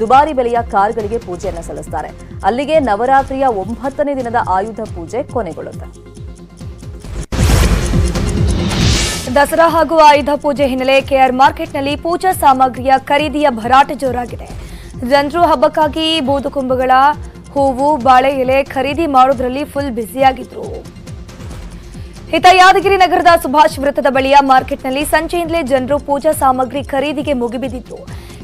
ದುಬಾರಿ ಬೆಲೆಯ ಕಾರ್ಗಳಿಗೆ ಪೂಜೆಯನ್ನು ಸಲ್ಲಿಸುತ್ತಾರೆ. ಅಲ್ಲಿಗೆ ನವರಾತ್ರಿಯ 9ನೇ ದಿನದ ಆಯುಧ ಪೂಜೆ ಕೊನೆಗೊಳ್ಳುತ್ತೆ. ದಸರಾ ಹಾಗೂ ಆಯುಧ ಪೂಜೆ ಹಿನ್ನೆಲೆ ಕೆಆರ್ ಮಾರ್ಕೆಟ್ನಲ್ಲಿ ಪೂಜಾ ಸಾಮಗ್ರಿಯ ಖರೀದಿಯ ಭರಾಟೆ ಜೋರಾಗಿದೆ. ಜನರು ಹಬ್ಬಕ್ಕಾಗಿ ಬೂದುಕುಂಬಗಳ ಹೂವು, ಬಾಳೆ ಎಲೆ ಖರೀದಿ ಮಾಡೋದ್ರಲ್ಲಿ ಫುಲ್ ಬ್ಯುಸಿಯಾಗಿದ್ರು. ಇತ್ತ ಯಾದಗಿರಿ ನಗರದ ಸುಭಾಷ್ ವೃತ್ತದ ಬಳಿಯ ಮಾರ್ಕೆಟ್ನಲ್ಲಿ ಸಂಜೆಯಿಂದಲೇ ಜನರು ಪೂಜಾ ಸಾಮಗ್ರಿ ಖರೀದಿಗೆ ಮುಗಿಬಿದ್ದಿದ್ರು.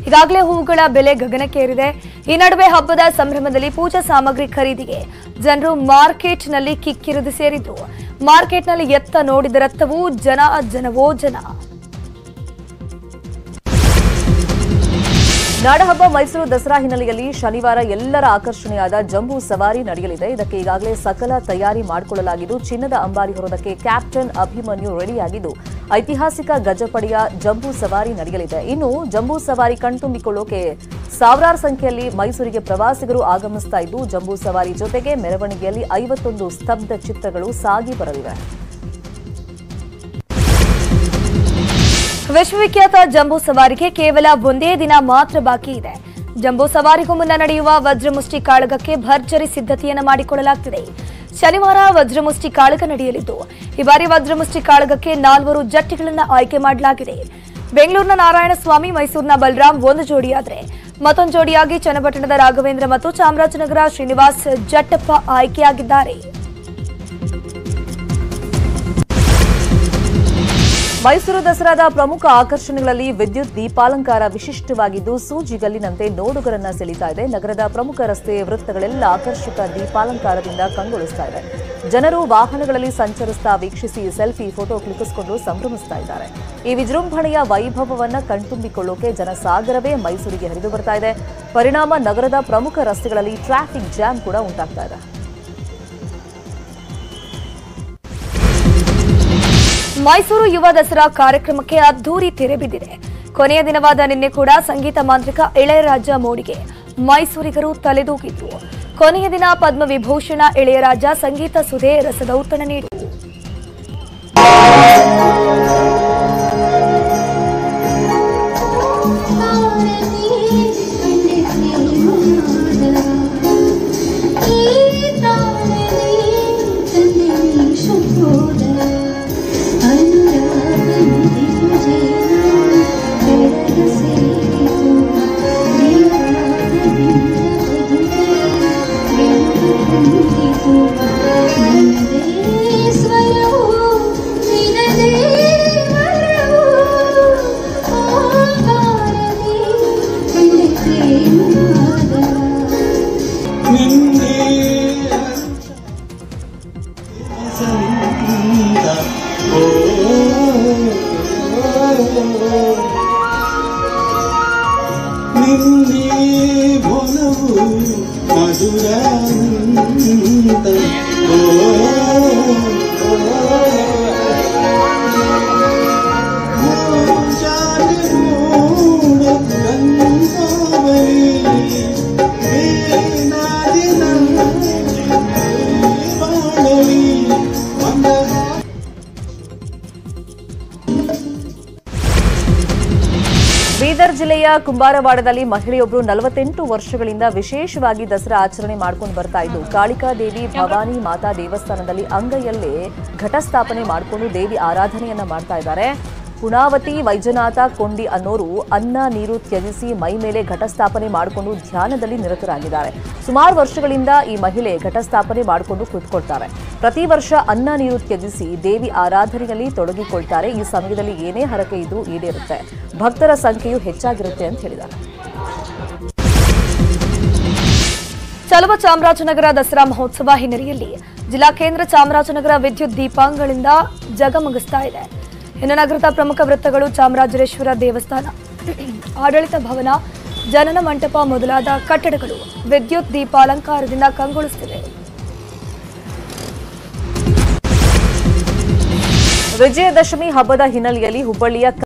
ಈಗಾಗಲೇ ಹೂವುಗಳ ಬೆಲೆ ಗಗನಕ್ಕೇರಿದೆ. ಈ ನಡುವೆ ಹಬ್ಬದ ಸಂಭ್ರಮದಲ್ಲಿ ಪೂಜಾ ಸಾಮಗ್ರಿ ಖರೀದಿಗೆ ಜನರು ಮಾರ್ಕೆಟ್ನಲ್ಲಿ ಕಿಕ್ಕಿರಿದು ಸೇರಿದ್ರು. ಮಾರ್ಕೆಟ್ನಲ್ಲಿ ಎತ್ತ ನೋಡಿದರತ್ತವೂ ಜನವೋ ಜನ. ನಾಡಹಬ್ಬ ಮೈಸೂರು ದಸರಾ ಹಿನ್ನೆಲೆಯಲ್ಲಿ ಶನಿವಾರ ಎಲ್ಲರ ಆಕರ್ಷಣೆಯಾದ ಜಂಬೂ ಸವಾರಿ ನಡೆಯಲಿದೆ. ಇದಕ್ಕೆ ಈಗಾಗಲೇ ಸಕಲ ತಯಾರಿ ಮಾಡಿಕೊಳ್ಳಲಾಗಿದ್ದು, ಚಿನ್ನದ ಅಂಬಾರಿ ಹೊರೋದಕ್ಕೆ ಕ್ಯಾಪ್ಟನ್ ಅಭಿಮನ್ಯು ರೆಡಿಯಾಗಿದ್ದು, ಐತಿಹಾಸಿಕ ಗಜಪಡೆಯ ಜಂಬೂ ಸವಾರಿ ನಡೆಯಲಿದೆ. ಇನ್ನು ಜಂಬೂ ಸವಾರಿ ಕಣ್ತುಂಬಿಕೊಳ್ಳೋಕೆ ಸಾವಿರಾರು ಸಂಖ್ಯೆಯಲ್ಲಿ ಮೈಸೂರಿಗೆ ಪ್ರವಾಸಿಗರು ಆಗಮಿಸ್ತಾ ಇದ್ದು, ಜಂಬೂ ಸವಾರಿ ಜೊತೆಗೆ ಮೆರವಣಿಗೆಯಲ್ಲಿ 51 ಸ್ತಬ್ಧ ಚಿತ್ರಗಳು ಸಾಗಿ ಬರಲಿವೆ. ವಿಶ್ವವಿಖ್ಯಾತ ಜಂಬೂ ಸವಾರಿಗೆ ಕೇವಲ ಒಂದೇ ದಿನ ಮಾತ್ರ ಬಾಕಿ ಇದೆ. ಜಂಬೂ ಸವಾರಿಗೂ ಮುನ್ನ ನಡೆಯುವ ವಜ್ರಮುಷ್ಟಿ ಕಾಳಗಕ್ಕೆ ಭರ್ಜರಿ ಸಿದ್ಧತೆಯನ್ನು ಮಾಡಿಕೊಳ್ಳಲಾಗುತ್ತಿದೆ. ಶನಿವಾರ ವಜ್ರಮುಷ್ಟಿ ಕಾಳಗ ನಡೆಯಲಿದ್ದು, ಈ ಬಾರಿ ವಜ್ರಮುಷ್ಟಿ ಕಾಳಗಕ್ಕೆ 4 ಜಟ್ಟಿಗಳನ್ನು ಆಯ್ಕೆ ಮಾಡಲಾಗಿದೆ. ಬೆಂಗಳೂರಿನ ನಾರಾಯಣಸ್ವಾಮಿ, ಮೈಸೂರಿನ ಬಲರಾಮ್ ಒಂದು ಜೋಡಿಯಾದರೆ, ಮತ್ತೊಂದು ಜೋಡಿಯಾಗಿ ಚನ್ನಪಟ್ಟಣದ ರಾಘವೇಂದ್ರ ಮತ್ತು ಚಾಮರಾಜನಗರ ಶ್ರೀನಿವಾಸ್ ಜಟ್ಟಪ್ಪ ಆಯ್ಕೆಯಾಗಿದ್ದಾರೆ. ಮೈಸೂರು ದಸರಾದ ಪ್ರಮುಖ ಆಕರ್ಷಣೆಗಳಲ್ಲಿ ವಿದ್ಯುತ್ ದೀಪಾಲಂಕಾರ ವಿಶಿಷ್ಟವಾಗಿದ್ದು, ಸೂಜಿಗಲ್ಲಿನಂತೆ ನೋಡುಗರನ್ನ ಸೆಳೀತಾ ಇದೆ. ನಗರದ ಪ್ರಮುಖ ರಸ್ತೆ ವೃತ್ತಗಳೆಲ್ಲ ಆಕರ್ಷಕ ದೀಪಾಲಂಕಾರದಿಂದ ಕಂಗೊಳಿಸ್ತಾ ಇದೆ. ಜನರು ವಾಹನಗಳಲ್ಲಿ ಸಂಚರಿಸ್ತಾ ವೀಕ್ಷಿಸಿ ಸೆಲ್ಫಿ, ಫೋಟೋ ಕ್ಲಿಕ್ಕಿಸಿಕೊಂಡು ಸಂಭ್ರಮಿಸ್ತಾ ಇದ್ದಾರೆ. ಈ ವಿಜೃಂಭಣೆಯ ವೈಭವವನ್ನ ಕಣ್ತುಂಬಿಕೊಳ್ಳೋಕೆ ಜನಸಾಗರವೇ ಮೈಸೂರಿಗೆ ಹರಿದು ಬರ್ತಾ ಇದೆ. ಪರಿಣಾಮ ನಗರದ ಪ್ರಮುಖ ರಸ್ತೆಗಳಲ್ಲಿ ಟ್ರಾಫಿಕ್ ಜಾಮ್ ಕೂಡ ಉಂಟಾಗ್ತಾ ಇದೆ. ಮೈಸೂರು ಯುವ ದಸರಾ ಕಾರ್ಯಕ್ರಮಕ್ಕೆ ಅದ್ದೂರಿ ತೆರೆ ಬಿದ್ದಿದೆ. ಕೊನೆಯ ದಿನವಾದ ನಿನ್ನೆ ಕೂಡ ಸಂಗೀತ ಮಾಂತ್ರಿಕ ಇಳೆಯರಾಜ ಮೋಡಿಗೆ ಮೈಸೂರಿಗರು ತಲೆದೂಗಿದ್ರು. ಕೊನೆಯ ದಿನ ಪದ್ಮವಿಭೂಷಣ ಇಳೆಯರಾಜ ಸಂಗೀತ ಸುಧೆ ರಸದೌತಣ ನೀಡಿದರು. ಬೀದರ್ ಜಿಲ್ಲೆಯ ಕುಂಬಾರವಾಡದಲ್ಲಿ ಮಹಿಳೆಯೊಬ್ಬರು 48 ವರ್ಷಗಳಿಂದ ವಿಶೇಷವಾಗಿ ದಸರಾ ಆಚರಣೆ ಮಾಡಿಕೊಂಡು ಬರ್ತಾ ಇದ್ದು, ಕಾಳಿಕಾ ದೇವಿ ಭವಾನಿ ಮಾತಾ ದೇವಸ್ಥಾನದಲ್ಲಿ ಅಂಗೈಯಲ್ಲೇ ಘಟಸ್ಥಾಪನೆ ಮಾಡಿಕೊಂಡು ದೇವಿ ಆರಾಧನೆಯನ್ನ ಮಾಡ್ತಾ ಇದ್ದಾರೆ. ಪುಣಾವತಿ ವೈಜನಾಥ ಕೊಂಡಿ ಅನ್ನೋರು ಅನ್ನ ನೀರು ತ್ಯಜಿಸಿ ಮೈ ಮೇಲೆ ಘಟಸ್ಥಾಪನೆ ಮಾಡಿಕೊಂಡು ಧ್ಯಾನದಲ್ಲಿ ನಿರತರಾಗಿದ್ದಾರೆ. ಸುಮಾರು ವರ್ಷಗಳಿಂದ ಈ ಮಹಿಳೆ ಘಟಸ್ಥಾಪನೆ ಮಾಡಿಕೊಂಡು ಕೂತ್ಕೊಳ್ತಾರೆ. ಪ್ರತಿ ವರ್ಷ ಅನ್ನ ನೀರು ತ್ಯಜಿಸಿ ದೇವಿ ಆರಾಧನೆಯಲ್ಲಿ ತೊಡಗಿಕೊಳ್ತಾರೆ. ಈ ಸಮಯದಲ್ಲಿ ಏನೇ ಹರಕೆ ಇದ್ರೂ ಈಡೇರುತ್ತೆ. ಭಕ್ತರ ಸಂಖ್ಯೆಯು ಹೆಚ್ಚಾಗಿರುತ್ತೆ ಅಂತ ಹೇಳಿದ್ದಾರೆ. ಚಲುವ ಚಾಮರಾಜನಗರ ದಸರಾ ಮಹೋತ್ಸವ ಹಿನ್ನೆಲೆಯಲ್ಲಿ ಜಿಲ್ಲಾ ಕೇಂದ್ರ ಚಾಮರಾಜನಗರ ವಿದ್ಯುತ್ ದೀಪಾಂಗಳಿಂದ ಜಗಮಗಿಸ್ತಾ ಇದೆ. ಇನ್ನು ನಗರದ ಪ್ರಮುಖ ವೃತ್ತಗಳು, ಚಾಮರಾಜೇಶ್ವರ ದೇವಸ್ಥಾನ, ಆಡಳಿತ ಭವನ, ಜನನ ಮಂಟಪ ಮೊದಲಾದ ಕಟ್ಟಡಗಳು ವಿದ್ಯುತ್ ದೀಪಾಲಂಕಾರದಿಂದ ಕಂಗೊಳಿಸುತ್ತಿವೆ. ವಿಜಯದಶಮಿ ಹಬ್ಬದ ಹಿನ್ನೆಲೆಯಲ್ಲಿ ಹುಬ್ಬಳ್ಳಿಯ